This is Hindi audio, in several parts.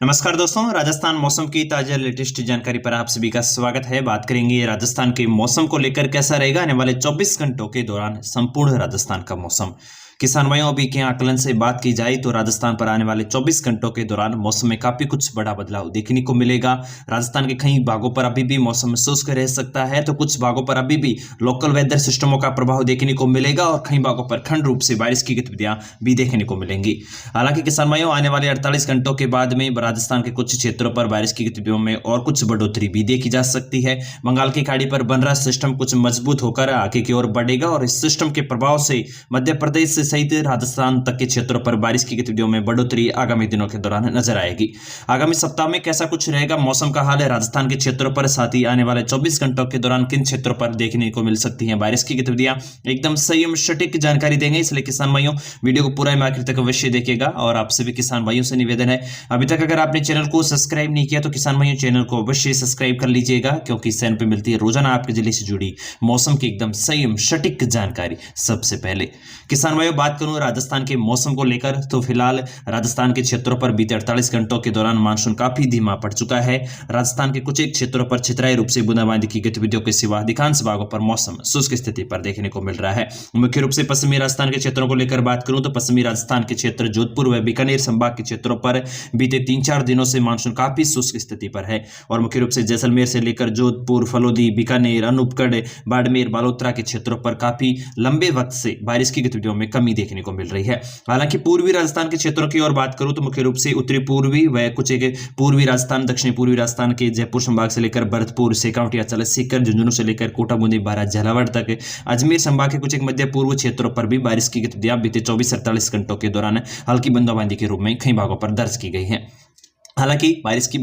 नमस्कार दोस्तों, राजस्थान मौसम की ताजा लेटेस्ट जानकारी पर आप सभी का स्वागत है। बात करेंगे राजस्थान के मौसम को लेकर कैसा रहेगा आने वाले 24 घंटों के दौरान संपूर्ण राजस्थान का मौसम। किसान भाइयों, अभी के आकलन से बात की जाए तो राजस्थान पर आने वाले 24 घंटों के दौरान मौसम में काफी कुछ बड़ा बदलाव देखने को मिलेगा। राजस्थान के कई भागों पर अभी भी मौसम शुष्क रह सकता है, तो कुछ भागों पर अभी भी लोकल वेदर सिस्टमों का प्रभाव देखने को मिलेगा और कई भागों पर खंड रूप से बारिश की गतिविधियां भी देखने को मिलेंगी। हालांकि किसान भाइयों, आने वाले 48 घंटों के बाद में राजस्थान के कुछ क्षेत्रों पर बारिश की गतिविधियों में और कुछ बढ़ोतरी भी देखी जा सकती है। बंगाल की खाड़ी पर बन रहा सिस्टम कुछ मजबूत होकर आगे की ओर बढ़ेगा और इस सिस्टम के प्रभाव से मध्य प्रदेश से सहित राजस्थान तक के क्षेत्रों पर बारिश की गतिविधियों में बढ़ोतरी आगामी दिनों के दौरान नजर आएगी। आगामी सप्ताह में कैसा कुछ रहेगा मौसम का हाल है राजस्थान के क्षेत्रों पर, साथ ही आने वाले 24 घंटों के दौरान किन क्षेत्रों पर देखने को मिल सकती है बारिश की गतिविधियां, एकदम संयम सटीक जानकारी देंगे। इसलिए किसान भाइयों, वीडियो को पूरा आखिर तक अवश्य देखिएगा। और आप सभी किसान भाइयों से निवेदन है, अभी तक अगर आपने चैनल को सब्सक्राइब नहीं किया तो किसान भाइयों चैनल को अवश्य सब्सक्राइब कर लीजिएगा, क्योंकि इस चैनल पर मिलती है रोजाना आपके जिले से जुड़ी मौसम की एकदम संयम सटीक जानकारी सबसे पहले। किसान भाइयों, बात करूं राजस्थान के मौसम को लेकर तो फिलहाल राजस्थान के क्षेत्रों पर बीते 48 घंटों के दौरान मानसून काफी धीमा पड़ चुका है। राजस्थान के कुछ एक क्षेत्रों पर छितराई रूप से बूंदाबांदी की गतिविधियों के सिवा अधिकांश भागों पर मौसम शुष्क स्थिति पर देखने को मिल रहा है। मुख्य रूप से पश्चिमी राजस्थान के क्षेत्रों को लेकर बात करूं तो पश्चिमी राजस्थान के क्षेत्र जोधपुर व बीकानेर संभाग के क्षेत्रों पर बीते 3-4 दिनों से मानसून काफी शुष्क स्थिति पर है और मुख्य रूप से जैसलमेर से लेकर जोधपुर, फलोदी, बीकानेर, अनूपगढ़, बाड़मेर, बालोतरा के क्षेत्रों पर काफी लंबे वक्त से बारिश की गतिविधियों में कमी देखने को मिल रही है। हालांकि पूर्वी राजस्थान के क्षेत्रों की ओर बात करूं तो मुख्य रूप से उत्तरी पूर्वी व कुछ एक पूर्वी राजस्थान, दक्षिण पूर्वी राजस्थान के जयपुर संभाग से लेकर भरतपुर, सेकावटी, अचल, सीकर, झुंझुनू से लेकर कोटा, बूंदी, बारां, झालावाड़ तक, अजमेर संभाग के कुछ एक मध्य पूर्व क्षेत्रों पर भी बारिश की गतिविधियां बीते 24-48 घंटों के दौरान हल्की बूंदाबांदी के रूप में कई भागों पर दर्ज की गई है। हालांकि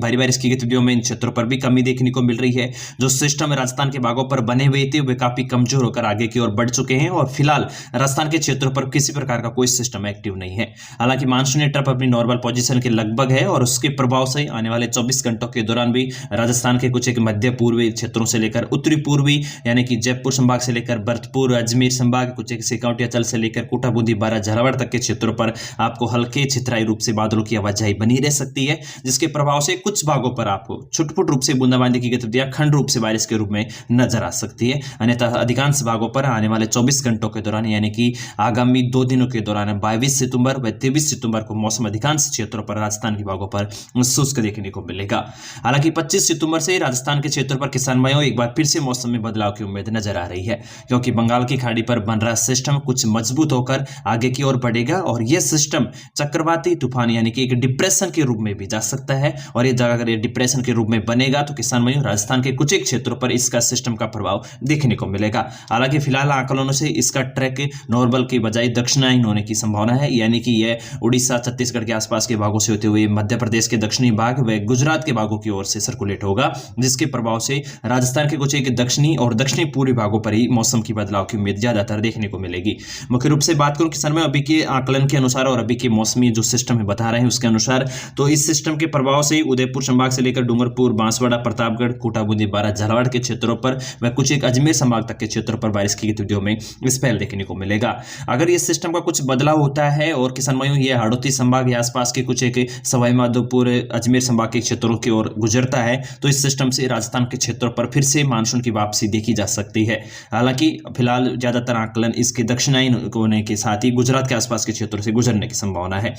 भारी बारिश की गतिविधियों में इन क्षेत्रों पर भी कमी देखने को मिल रही है। जो सिस्टम राजस्थान के भागों पर बने हुए थे वे काफी कमजोर होकर आगे की ओर बढ़ चुके हैं और फिलहाल राजस्थान के क्षेत्रों पर किसी प्रकार का कोई सिस्टम एक्टिव नहीं है। हालांकि मानसूनी ट्रफ अपनी नॉर्मल पोजीशन के लगभग है और उसके प्रभाव से आने वाले 24 घंटों के दौरान भी राजस्थान के कुछ एक मध्य पूर्वी क्षेत्रों से लेकर उत्तरी पूर्वी यानी कि जयपुर संभाग से लेकर भरतपुर, अजमेर संभाग, कुछ एक सेकावटी, अचल से लेकर कोटा, बूंदी, बारां, झालावाड़ तक के क्षेत्रों पर आपको हल्के छितराई रूप से बादलों की आवाजाही बनी रह सकती है, जिसके प्रभाव से कुछ भागों पर आपको छुटपुट रूप से बूंदाबांदी की गतिविधियां खंड रूप से बारिश के रूप में नजर आ सकती है। अन्यथा अधिकांश भागों पर आने वाले 24 घंटों के दौरान यानी कि आगामी 2 दिनों के दौरान 22 सितंबर व 23 सितंबर को मौसम अधिकांश क्षेत्रों पर राजस्थान के भागों पर शुष्क देखने को मिलेगा। हालांकि 25 सितंबर से राजस्थान के क्षेत्रों पर किसान भाइयों एक बार फिर से मौसम में बदलाव की उम्मीद नजर आ रही है, क्योंकि बंगाल की खाड़ी पर बन रहा सिस्टम कुछ मजबूत होकर आगे की ओर बढ़ेगा और यह सिस्टम चक्रवाती तूफान यानी कि एक डिप्रेशन के रूप में भी जा सकता है और ये जगह अगर ये डिप्रेशन के रूप में बनेगा तो किसान भाइयों राजस्थान के कुछ एक क्षेत्रों पर इसका सिस्टम का प्रभाव देखने को मिलेगा। हालांकि फिलहाल आकलनों से इसका ट्रैक नॉर्मल की बजाय दक्षिणायन होने की संभावना है, यानी कि यह उड़ीसा, छत्तीसगढ़ के आसपास के भागों से होते हुए मध्य प्रदेश के दक्षिणी भाग व गुजरात के भागों की ओर से सर्कुलेट होगा, जिसके प्रभाव से राजस्थान के कुछ एक दक्षिणी और दक्षिणी पूर्वी भागों पर ही मौसम की बदलाव की उम्मीद ज्यादातर देखने को मिलेगी। मुख्य रूप से बात करूं किसान भाइयों अभी के आकलन के अनुसार और अभी के मौसमी जो सिस्टम है बता रहे हैं उसके अनुसार, तो इस सिस्टम के प्रभाव से उदयपुर संभाग से लेकर डूंगरपुर, बांसवाड़ा, प्रतापगढ़, कोटा, बूंदी, बारां, झालावाड़ के क्षेत्रों पर व कुछ एक अजमेर संभाग तक के क्षेत्रों पर बारिश की गतिविधियों में स्पेल देखने को मिलेगा। अगर ये सिस्टम का कुछ बदलाव होता है और किसान भाइयों ये हाड़ौती संभाग या आसपास के कुछ एक सवाई माधोपुर, अजमेर संभाग के क्षेत्रों की ओर गुजरता है तो इस सिस्टम से राजस्थान के क्षेत्रों पर फिर से मानसून की वापसी देखी जा सकती है। हालांकि फिलहाल ज्यादातर आकलन इसके दक्षिणायन होने के साथ ही गुजरात के आसपास के क्षेत्रों से गुजरने की संभावना है।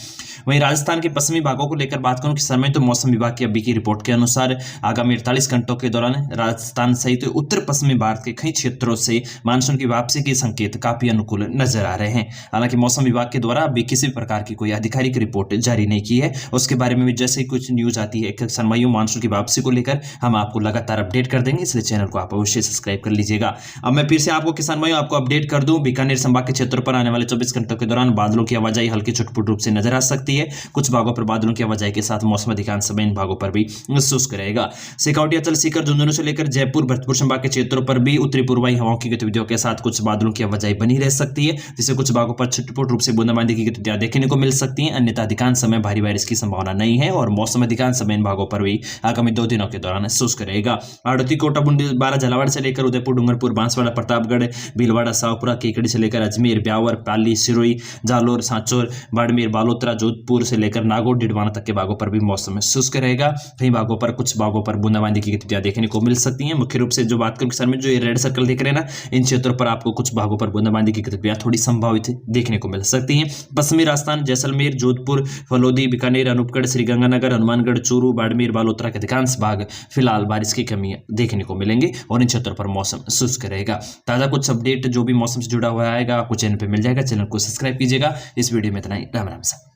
वहीं राजस्थान के पश्चिमी भागों को लेकर बात करूं किसान भाइयों तो मौसम विभाग की अभी की रिपोर्ट के अनुसार आगामी 48 घंटों के दौरान राजस्थान सहित उत्तर पश्चिमी भारत के कई क्षेत्रों से मानसून की वापसी के संकेत काफी अनुकूल नजर आ रहे हैं। हालांकि मौसम विभाग के द्वारा अभी किसी प्रकार की कोई आधिकारिक रिपोर्ट जारी नहीं की है, उसके बारे में भी जैसे ही कुछ न्यूज आती है किसान भाइयों मानसून की वापसी को लेकर हम आपको लगातार अपडेट कर देंगे, इसलिए चैनल को आप अवश्य सब्सक्राइब कर लीजिएगा। अब मैं फिर से आपको किसान भाइयों आपको अपडेट कर दूं, बीकानेर संभाग के क्षेत्रों पर आने वाले 24 घंटों के दौरान बादलों की आवाजाही हल्की छुटपुट रूप से नजर आ सकती है। कुछ भागों पर बादलों की आवाजाही के साथ मौसम अधिकांश समय इन भागों पर भी शुष्क रहेगा। सेकावटी, अचल, सीकर, झुंझुनू से लेकर जयपुर, भरतपुर संभाग के क्षेत्रों पर भी उत्तरी पूर्वाई हवाओं की गतिविधियों के साथ कुछ बादलों की आवाजाही बनी रह सकती है, जिससे कुछ भागों पर छुटपुट रूप से बूंदाबांदी की गतिविधियां देखने को मिल सकती हैं। अन्यथा अधिकांश समय भारी बारिश की संभावना नहीं है और मौसम अधिकांश समय इन भागों पर भी आगामी 2 दिनों के दौरान शुष्क रहेगा। हाड़ौती, कोटा, बूंदी, बारां, झालावाड़ से लेकर उदयपुर, डूंगरपुर, बांसवाड़ा, प्रतापगढ़, भीलवाड़ा, शाहपुरा, केकड़ी से लेकर अजमेर, ब्यावर, पाली, सिरोही, जालोर, सांचौर, बाड़मेर, बालोतरा, जोधपुर से लेकर नागौर, डिडवाना तक के भागों पर भी मौसम शुष्क रहेगा। कई भागों पर, कुछ भागों पर बूंदाबांदी की गतिविधियां देखने को मिल सकती हैं। मुख्य रूप से जो बात करूं किसान में, जो ये रेड सर्कल दिख रहे हैं ना, इन क्षेत्रों पर आपको कुछ भागों पर बूंदाबांदी की गतिविधियां थोड़ी संभावित देखने को मिल सकती हैं। पश्चिमी राजस्थान, जैसलमेर, जोधपुर, फलोदी, बीकानेर, अनूपगढ़, श्रीगंगानगर, हनुमानगढ़, चूरू, बाड़मेर, बालोतरा के अधिकांश भाग फिलहाल बारिश की कमी देखने को मिलेंगे और इन क्षेत्रों पर मौसम शुष्क रहेगा। ताज़ा कुछ अपडेट जो भी मौसम से जुड़ा हुआ आएगा आपको चैनल पर मिल जाएगा। चैनल को सब्सक्राइब कीजिएगा। इस वीडियो में इतना ही। राम राम।